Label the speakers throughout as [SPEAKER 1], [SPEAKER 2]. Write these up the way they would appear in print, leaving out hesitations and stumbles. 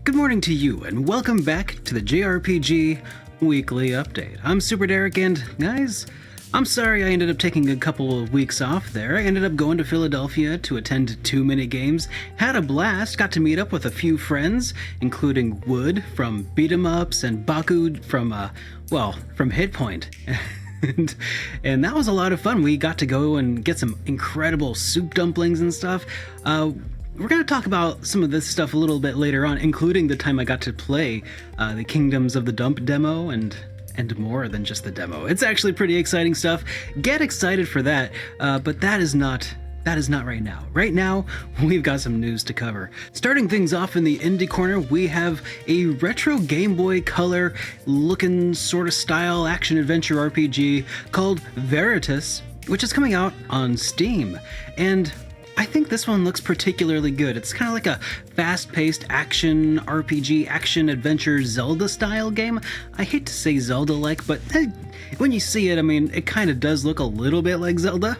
[SPEAKER 1] Good morning to you, and welcome back to the JRPG Weekly Update. I'm SuperDerek, and guys, I'm sorry I ended up taking a couple of weeks off there. I ended up going to Philadelphia to attend 2 mini games, had a blast, got to meet up with a few friends, including Wood from Beat 'em Ups and Baku from HitPoint. and that was a lot of fun. We got to go and get some incredible soup dumplings and stuff. We're going to talk about some of this stuff a little bit later on, including the time I got to play the Kingdoms of the Dump demo and more than just the demo. It's actually pretty exciting stuff. Get excited for that, but that is not right now. Right now, we've got some news to cover. Starting things off in the indie corner, we have a retro Game Boy Color looking sort of style action-adventure RPG called Veritus, which is coming out on Steam. And I think this one looks particularly good. It's kind of like a fast-paced action RPG, action-adventure Zelda-style game. I hate to say Zelda-like, but when you see it, I mean, it kind of does look a little bit like Zelda.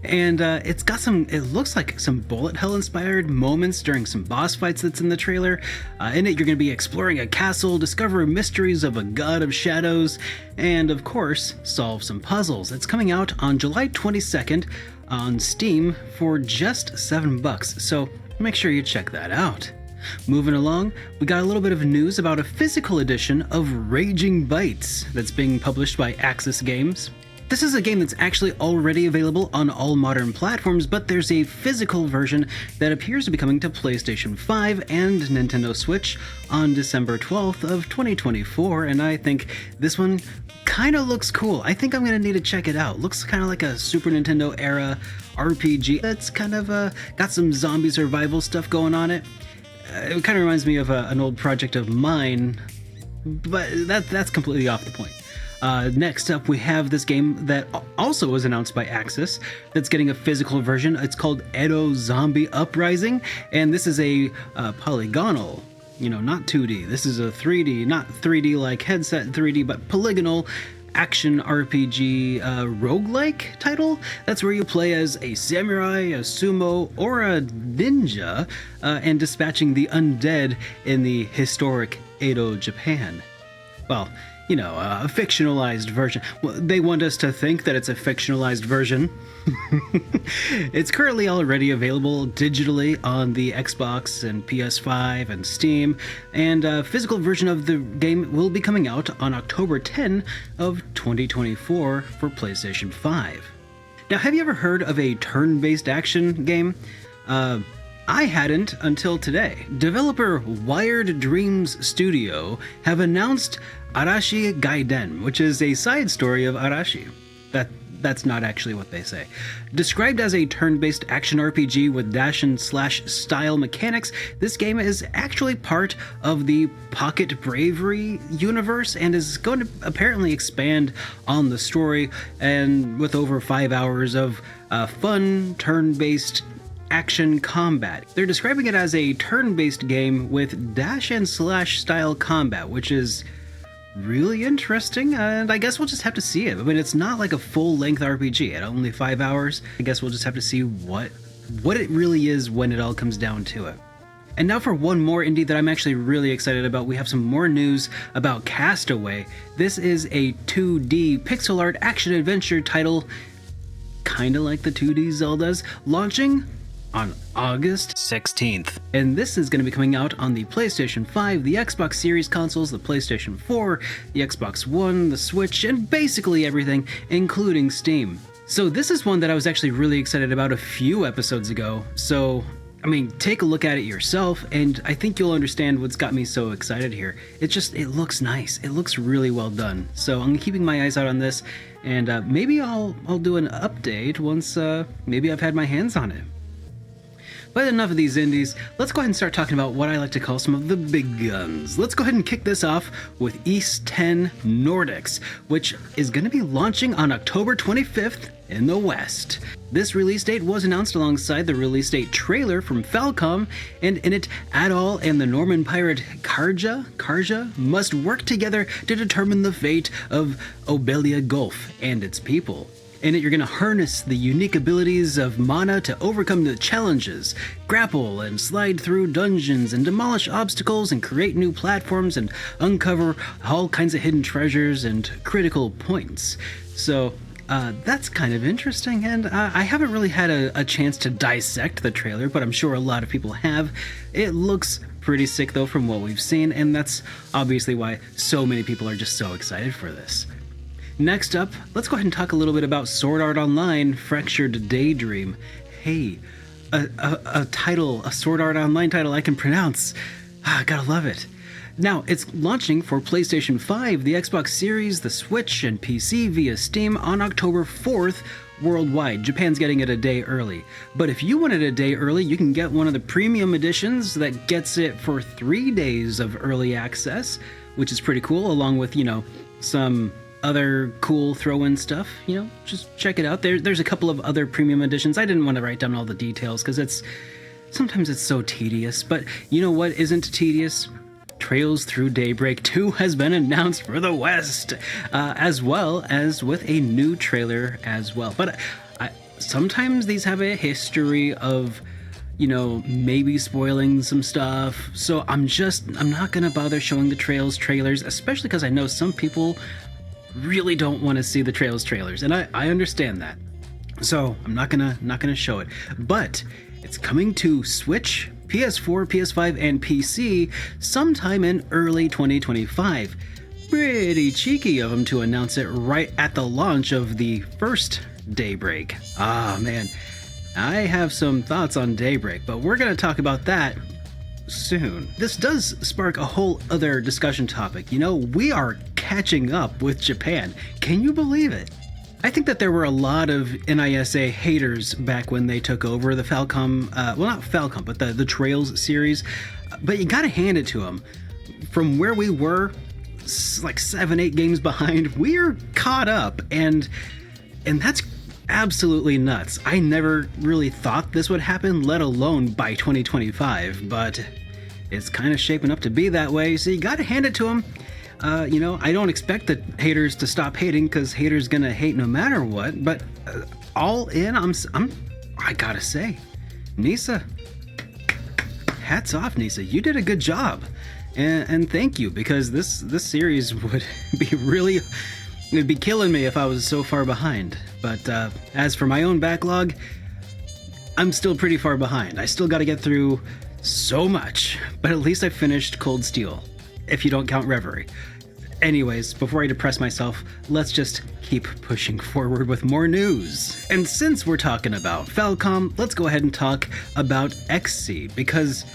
[SPEAKER 1] And it looks like some bullet hell-inspired moments during some boss fights that's in the trailer. In it, you're going to be exploring a castle, discover mysteries of a god of shadows, and of course, solve some puzzles. It's coming out on July 22nd on Steam for just $7, so make sure you check that out. Moving along, we got a little bit of news about a physical edition of Raging Bytes that's being published by Axis Games. This is a game that's actually already available on all modern platforms, but there's a physical version that appears to be coming to PlayStation 5 and Nintendo Switch on December 12th of 2024, and I think this one kind of looks cool. I think I'm going to need to check it out. Looks kind of like a Super Nintendo era RPG that's kind of got some zombie survival stuff going on it. It kind of reminds me of an old project of mine, but that's completely off the point. Next up, we have this game that also was announced by Axis that's getting a physical version. It's called Edo Zombie Uprising, and this is a polygonal, not 2D. This is a 3D, not 3D like headset 3D, but polygonal action RPG roguelike title. That's where you play as a samurai, a sumo, or a ninja, and dispatching the undead in the historic Edo, Japan. Well, a fictionalized version. Well, they want us to think that it's a fictionalized version. It's currently already available digitally on the Xbox and PS5 and Steam, and a physical version of the game will be coming out on October 10 of 2024 for PlayStation 5. Now, have you ever heard of a turn-based action game? I hadn't until today. Developer Wired Dreams Studio have announced Arashi Gaiden, which is a side story of Arashi. That's not actually what they say. Described as a turn-based action RPG with dash and slash style mechanics, this game is actually part of the Pocket Bravery universe and is going to apparently expand on the story, and with over 5 hours of fun turn-based action combat. They're describing it as a turn-based game with dash and slash style combat, which is really interesting, and I guess we'll just have to see it. I mean, it's not like a full-length RPG at only 5 hours. I guess we'll just have to see what it really is when it all comes down to it. And now for one more indie that I'm actually really excited about, we have some more news about Castaway. This is a 2D pixel art action-adventure title, kinda like the 2D Zeldas, launching on August 16th. And this is going to be coming out on the PlayStation 5, the Xbox Series consoles, the PlayStation 4, the Xbox One, the Switch, and basically everything, including Steam. So this is one that I was actually really excited about a few episodes ago. So, I mean, take a look at it yourself, and I think you'll understand what's got me so excited here. It looks nice. It looks really well done. So I'm keeping my eyes out on this, and maybe I'll do an update once maybe I've had my hands on it. But enough of these indies, let's go ahead and start talking about what I like to call some of the big guns. Let's go ahead and kick this off with East 10 Nordics, which is going to be launching on October 25th in the West. This release date was announced alongside the release date trailer from Falcom, and in it, Adol and the Norman pirate Karja must work together to determine the fate of Obelia Gulf and its people. In it, you're going to harness the unique abilities of mana to overcome the challenges, grapple and slide through dungeons, and demolish obstacles and create new platforms and uncover all kinds of hidden treasures and critical points. So that's kind of interesting, and I haven't really had a chance to dissect the trailer, but I'm sure a lot of people have. It looks pretty sick though from what we've seen, and that's obviously why so many people are just so excited for this. Next up, let's go ahead and talk a little bit about Sword Art Online Fractured Daydream. Hey, a title, a Sword Art Online title I can pronounce. Gotta love it. Now, it's launching for PlayStation 5, the Xbox Series, the Switch, and PC via Steam on October 4th worldwide. Japan's getting it a day early. But if you want it a day early, you can get one of the premium editions that gets it for 3 days of early access, which is pretty cool, along with, some other cool throw-in stuff. Just check it out. There's a couple of other premium editions. I didn't want to write down all the details because sometimes it's so tedious. But you know what isn't tedious? Trails Through Daybreak 2 has been announced for the West, as well as with a new trailer as well. But sometimes these have a history of, maybe spoiling some stuff. So I'm not going to bother showing the trailers, especially because I know some people really don't want to see the trailers, and I understand that. So I'm not gonna show it. But it's coming to Switch, PS4, PS5, and PC sometime in early 2025. Pretty cheeky of them to announce it right at the launch of the first Daybreak. Man, I have some thoughts on Daybreak, but we're gonna talk about that soon. This does spark a whole other discussion topic. We are catching up with Japan. Can you believe it? I think that there were a lot of NISA haters back when they took over the Falcom, not Falcom, but the Trails series. But you gotta hand it to them. From where we were, like 7-8 games behind, we're caught up, and that's absolutely nuts. I never really thought this would happen, let alone by 2025, but it's kind of shaping up to be that way, so you gotta hand it to them. I don't expect the haters to stop hating, because haters gonna hate no matter what, but all in, I gotta say, NISA, hats off, NISA. You did a good job, and thank you, because this series would be it'd be killing me if I was so far behind. But as for my own backlog, I'm still pretty far behind. I still got to get through so much, but at least I finished Cold Steel, if you don't count Reverie. Anyways, before I depress myself, let's just keep pushing forward with more news. And since we're talking about Falcom, let's go ahead and talk about XSEED, because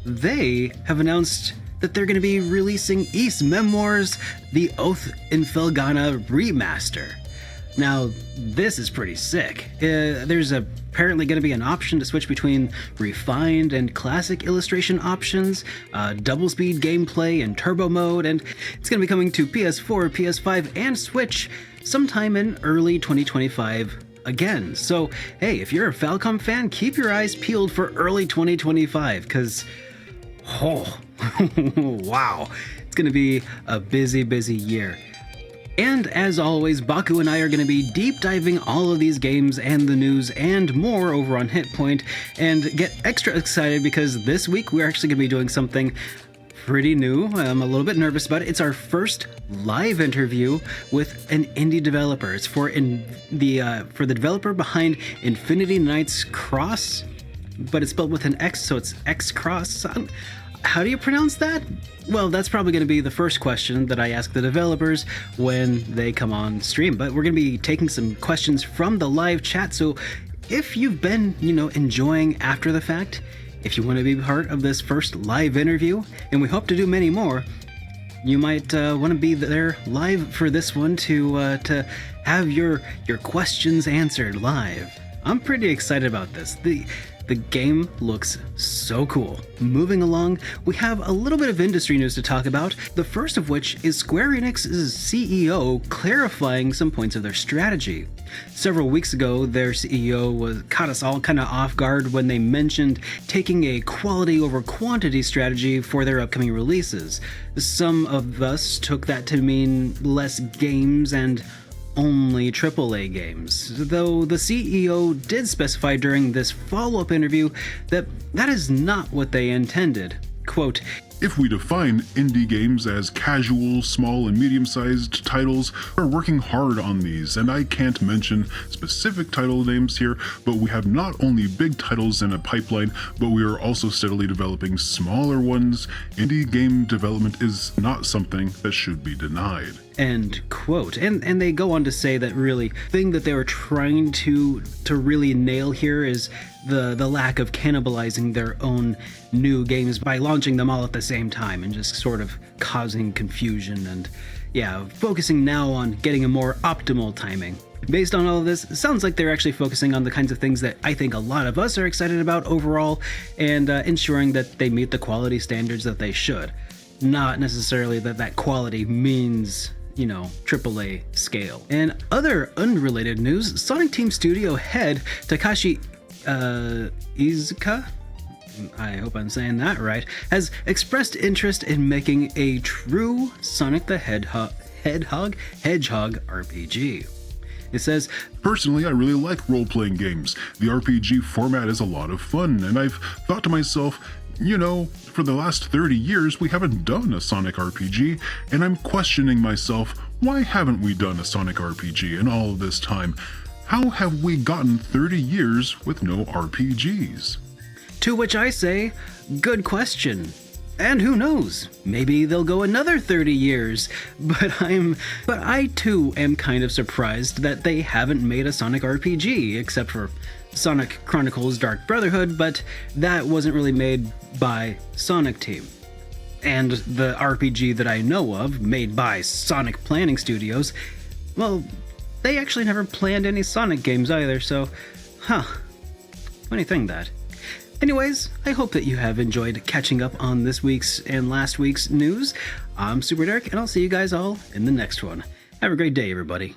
[SPEAKER 1] they have announced that they're going to be releasing Ys Memoirs, The Oath in Felghana Remaster. Now, this is pretty sick. There's apparently going to be an option to switch between refined and classic illustration options, double speed gameplay and turbo mode, and it's going to be coming to PS4, PS5, and Switch sometime in early 2025 again. So, hey, if you're a Falcom fan, keep your eyes peeled for early 2025, because, wow, it's going to be a busy year. And as always, Baku and I are going to be deep diving all of these games and the news and more over on HitPoint, and get extra excited because this week we're actually going to be doing something pretty new. I'm a little bit nervous about it. It's our first live interview with an indie developer. It's for the developer behind Infinity Knights Cross, but it's spelled with an X, so it's X Cross. How do you pronounce that? Well, that's probably going to be the first question that I ask the developers when they come on stream. But we're going to be taking some questions from the live chat. So if you've been, enjoying after the fact, if you want to be part of this first live interview, and we hope to do many more, you might want to be there live for this one to have your questions answered live. I'm pretty excited about this. The game looks so cool. Moving along, we have a little bit of industry news to talk about, the first of which is Square Enix's CEO clarifying some points of their strategy. Several weeks ago, their CEO caught us all kind of off guard when they mentioned taking a quality over quantity strategy for their upcoming releases. Some of us took that to mean less games and only AAA games, though the CEO did specify during this follow-up interview that that is not what they intended. Quote,
[SPEAKER 2] "If we define indie games as casual, small, and medium-sized titles, we're working hard on these, and I can't mention specific title names here, but we have not only big titles in a pipeline, but we are also steadily developing smaller ones. Indie game development is not something that should be denied."
[SPEAKER 1] End quote. And they go on to say that really thing that they were trying to really nail here is the lack of cannibalizing their own new games by launching them all at the same time and just sort of causing confusion and focusing now on getting a more optimal timing. Based on all of this, it sounds like they're actually focusing on the kinds of things that I think a lot of us are excited about overall, and ensuring that they meet the quality standards that they should. Not necessarily that quality means, AAA scale. And other unrelated news, Sonic Team Studio head Takashi Iizuka, I hope I'm saying that right, has expressed interest in making a true Sonic the Hedgehog RPG. It says,
[SPEAKER 2] "Personally, I really like role-playing games. The RPG format is a lot of fun, and I've thought to myself, for the last 30 years, we haven't done a Sonic RPG, and I'm questioning myself, why haven't we done a Sonic RPG in all of this time? How have we gotten 30 years with no RPGs?"
[SPEAKER 1] To which I say, good question. And who knows? Maybe they'll go another 30 years. But I too am kind of surprised that they haven't made a Sonic RPG, except for Sonic Chronicles Dark Brotherhood, but that wasn't really made by Sonic Team. And the RPG that I know of, made by Sonic Planning Studios, well, they actually never planned any Sonic games either, so, funny thing that. Anyways, I hope that you have enjoyed catching up on this week's and last week's news. I'm SuperDerek, and I'll see you guys all in the next one. Have a great day, everybody.